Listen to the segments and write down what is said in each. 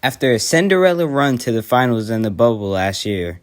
After a Cinderella run to the finals in the bubble last year,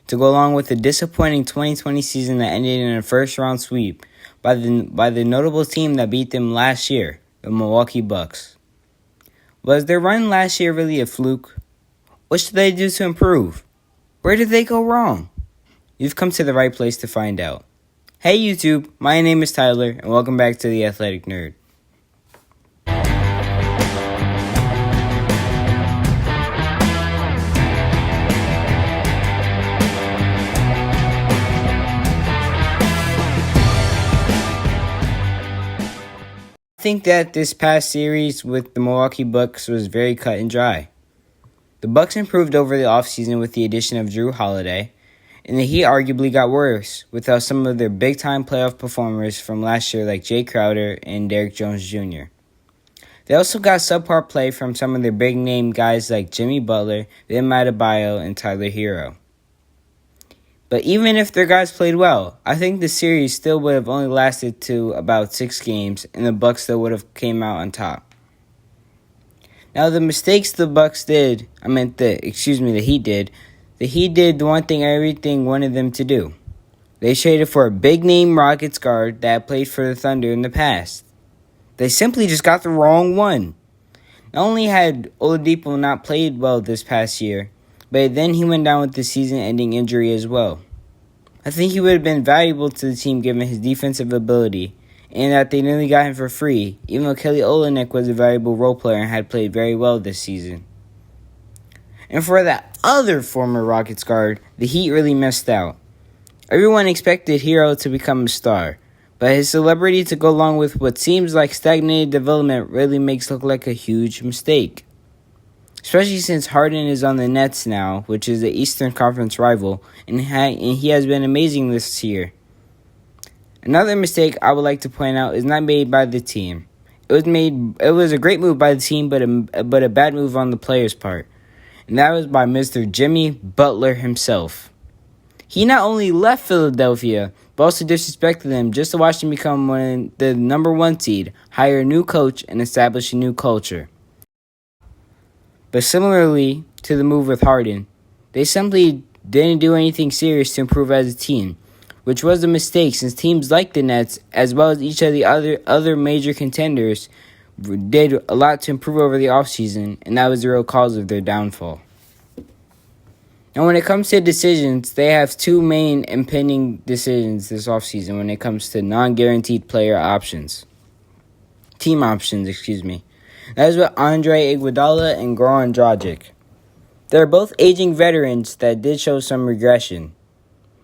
to go along with the disappointing 2020 season that ended in a first-round sweep by the notable team that beat them last year, the Milwaukee Bucks. Was their run last year really a fluke? What should they do to improve? Where did they go wrong? You've come to the right place to find out. Hey YouTube, my name is Tyler, and welcome back to The Athletic Nerd. I think that this past series with the Milwaukee Bucks was very cut and dry. The Bucks improved over the offseason with the addition of Jrue Holiday, and the Heat arguably got worse without some of their big-time playoff performers from last year like Jay Crowder and Derrick Jones Jr. They also got subpar play from some of their big-name guys like Jimmy Butler, Bam Adebayo, and Tyler Hero. But even if their guys played well, I think the series still would have only lasted to about 6 games, and the Bucks still would have came out on top. Now, the mistakes the Heat did. The Heat did the one thing everything wanted them to do. They traded for a big-name Rockets guard that played for the Thunder in the past. They simply just got the wrong one. Not only had Oladipo not played well this past year, but then he went down with the season-ending injury as well. I think he would have been valuable to the team given his defensive ability, and that they nearly got him for free, even though Kelly Olynyk was a valuable role player and had played very well this season. And for that other former Rockets guard, the Heat really missed out. Everyone expected Hero to become a star, but his celebrity to go along with what seems like stagnated development really makes look like a huge mistake. Especially since Harden is on the Nets now, which is the Eastern Conference rival, and he has been amazing this year. Another mistake I would like to point out is not made by the team. It was a great move by the team, but a bad move on the players' part, and that was by Mr. Jimmy Butler himself. He not only left Philadelphia, but also disrespected them just to watch them become the number 1 seed, hire a new coach, and establish a new culture. But similarly to the move with Harden, they simply didn't do anything serious to improve as a team, which was a mistake since teams like the Nets, as well as each of the other major contenders, did a lot to improve over the offseason, and that was the real cause of their downfall. Now, when it comes to decisions, they have 2 main impending decisions this offseason when it comes to non-guaranteed player options. Team options, That is with Andre Iguodala and Goran Dragic. They're both aging veterans that did show some regression.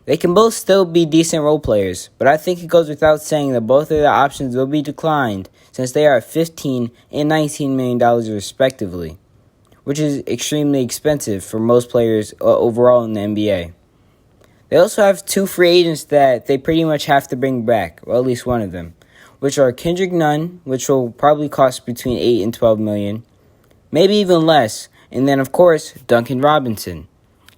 They can both still be decent role players, but I think it goes without saying that both of their options will be declined since they are at $15 and $19 million respectively, which is extremely expensive for most players overall in the NBA. They also have 2 free agents that they pretty much have to bring back, or at least one of them, which are Kendrick Nunn, which will probably cost between $8 and $12 million, maybe even less, and then of course Duncan Robinson.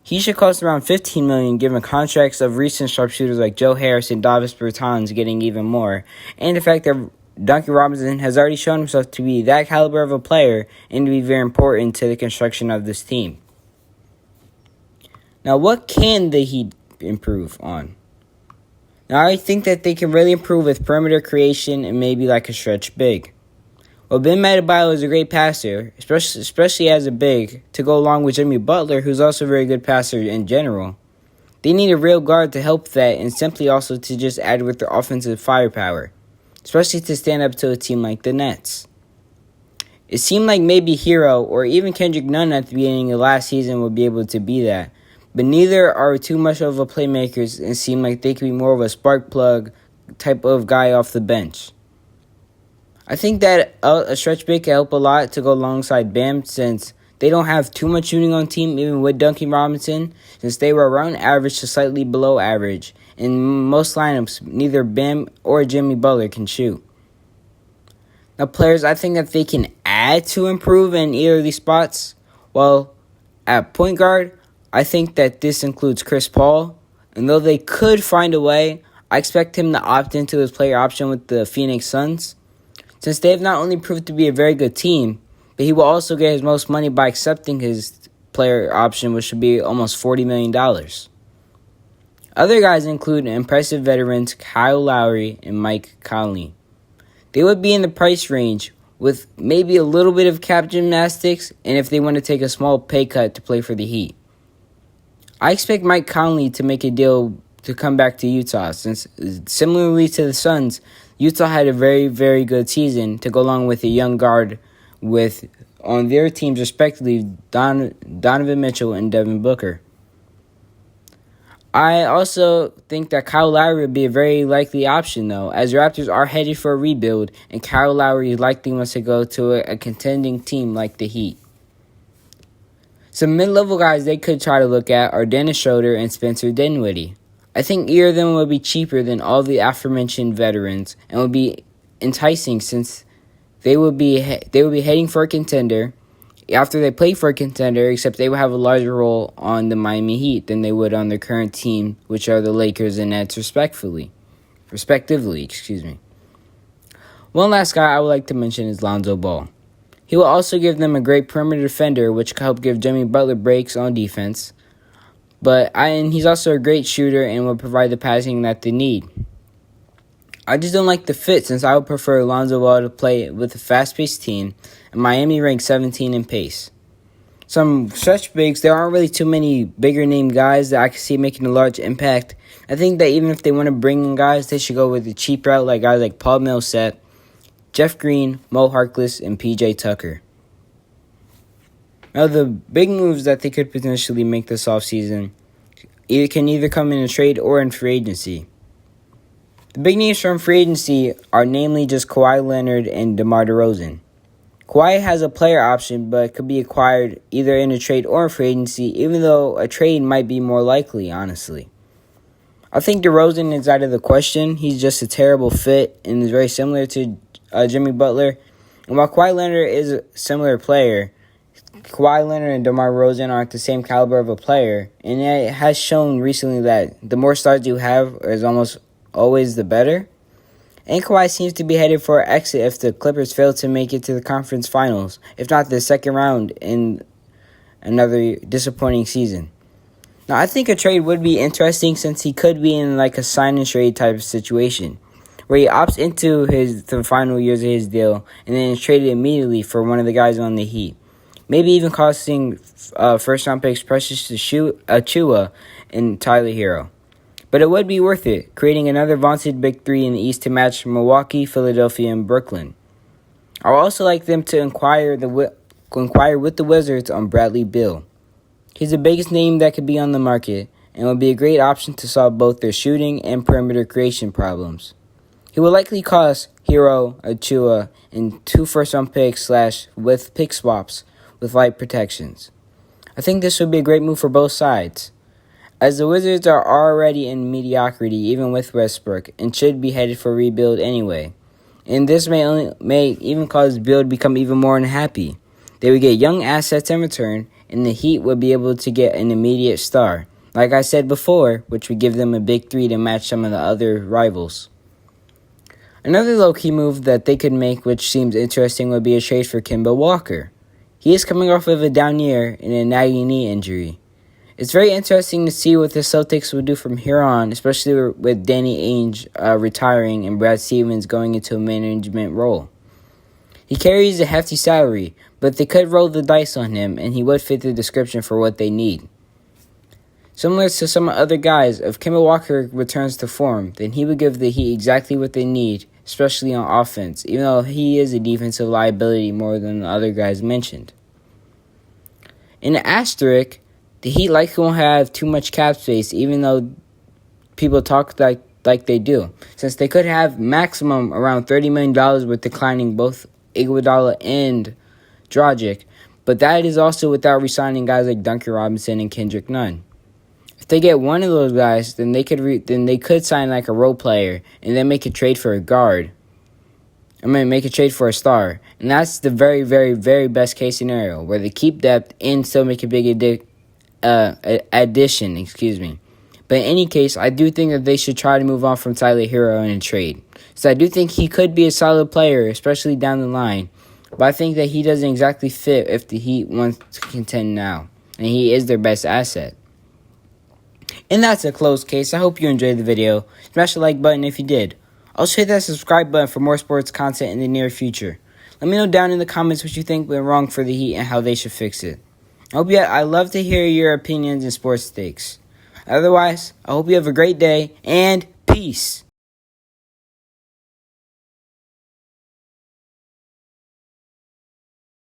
He should cost around $15 million given contracts of recent sharpshooters like Joe Harris and Davis Bertans getting even more, and the fact that Duncan Robinson has already shown himself to be that caliber of a player and to be very important to the construction of this team. Now, what can the Heat improve on? Now, I think that they can really improve with perimeter creation and maybe like a stretch big. Well, Bam Adebayo is a great passer, especially as a big, to go along with Jimmy Butler, who's also a very good passer in general. They need a real guard to help that and simply also to just add with their offensive firepower, especially to stand up to a team like the Nets. It seemed like maybe Hero or even Kendrick Nunn at the beginning of last season would be able to be that, but neither are too much of a playmakers and seem like they could be more of a spark plug type of guy off the bench. I think that a stretch big can help a lot to go alongside Bam since they don't have too much shooting on team even with Duncan Robinson since they were around average to slightly below average. In most lineups, neither Bam or Jimmy Butler can shoot. Now, players I think that they can add to improve in either of these spots, well, at point guard, I think that this includes Chris Paul, and though they could find a way, I expect him to opt into his player option with the Phoenix Suns, since they have not only proved to be a very good team, but but he will also get his most money by accepting his player option, which would be almost $40 million. Other guys include impressive veterans Kyle Lowry and Mike Conley. They would be in the price range with maybe a little bit of cap gymnastics and if they want to take a small pay cut to play for the Heat. I expect Mike Conley to make a deal to come back to Utah since, similarly to the Suns, Utah had a very, very good season to go along with a young guard with, on their teams respectively, Donovan Mitchell and Devin Booker. I also think that Kyle Lowry would be a very likely option, though, as the Raptors are headed for a rebuild, and Kyle Lowry likely wants to go to a contending team like the Heat. Some mid-level guys they could try to look at are Dennis Schroeder and Spencer Dinwiddie. I think either of them would be cheaper than all the aforementioned veterans and would be enticing since they would be heading for a contender after they play for a contender, except they would have a larger role on the Miami Heat than they would on their current team, which are the Lakers and Nets respectively. One last guy I would like to mention is Lonzo Ball. He will also give them a great perimeter defender, which could help give Jimmy Butler breaks on defense. And he's also a great shooter and will provide the passing that they need. I just don't like the fit since I would prefer Lonzo Ball to play with a fast-paced team, and Miami ranks 17 in pace. Some stretch bigs, there aren't really too many bigger-name guys that I can see making a large impact. I think that even if they want to bring in guys, they should go with the cheap route like guys like Paul Millsap, Jeff Green, Mo Harkless, and PJ Tucker. Now, the big moves that they could potentially make this offseason can either come in a trade or in free agency. The big names from free agency are namely just Kawhi Leonard and DeMar DeRozan. Kawhi has a player option but could be acquired either in a trade or in free agency, even though a trade might be more likely, honestly. I think DeRozan is out of the question. He's just a terrible fit and is very similar to Jimmy Butler. And while Kawhi Leonard is a similar player, Kawhi Leonard and DeMar DeRozan aren't the same caliber of a player, and it has shown recently that the more stars you have is almost always the better. And Kawhi seems to be headed for an exit if the Clippers fail to make it to the conference finals, if not the second round in another disappointing season. Now, I think a trade would be interesting since he could be in like a sign and trade type of situation, where he opts into the final years of his deal and then is traded immediately for one of the guys on the Heat. Maybe even costing first-round picks Precious Achiuwa and Tyler Hero. But it would be worth it, creating another vaunted Big Three in the East to match Milwaukee, Philadelphia, and Brooklyn. I would also like them to inquire with the Wizards on Bradley Beal. He's the biggest name that could be on the market and would be a great option to solve both their shooting and perimeter creation problems. He will likely cost Hero, Achiuwa, and 2 first-round picks with pick swaps with light protections. I think this would be a great move for both sides, as the Wizards are already in mediocrity even with Westbrook and should be headed for a rebuild anyway. And this may even cause Beal to become even more unhappy. They would get young assets in return, and the Heat would be able to get an immediate star, like I said before, which would give them a Big Three to match some of the other rivals. Another low-key move that they could make, which seems interesting, would be a trade for Kemba Walker. He is coming off of a down year and a nagging knee injury. It's very interesting to see what the Celtics will do from here on, especially with Danny Ainge retiring and Brad Stevens going into a management role. He carries a hefty salary, but they could roll the dice on him, and he would fit the description for what they need. Similar to some other guys, if Kemba Walker returns to form, then he would give the Heat exactly what they need, especially on offense, even though he is a defensive liability more than the other guys mentioned. In the asterisk, the Heat likely won't have too much cap space, even though people talk like they do, since they could have maximum around $30 million with declining both Iguodala and Dragic, but that is also without re-signing guys like Duncan Robinson and Kendrick Nunn. If they get one of those guys, then they could sign like a role player and then make a trade for a guard. Make a trade for a star, and that's the very, very, very best case scenario where they keep depth and still make a big addition. But in any case, I do think that they should try to move on from Tyler Hero in a trade. So I do think he could be a solid player, especially down the line. But I think that he doesn't exactly fit if the Heat wants to contend now. And he is their best asset. And that's a closed case. I hope you enjoyed the video. Smash the like button if you did. Also hit that subscribe button for more sports content in the near future. Let me know down in the comments what you think went wrong for the Heat and how they should fix it. I love to hear your opinions and sports takes. Otherwise, I hope you have a great day and peace.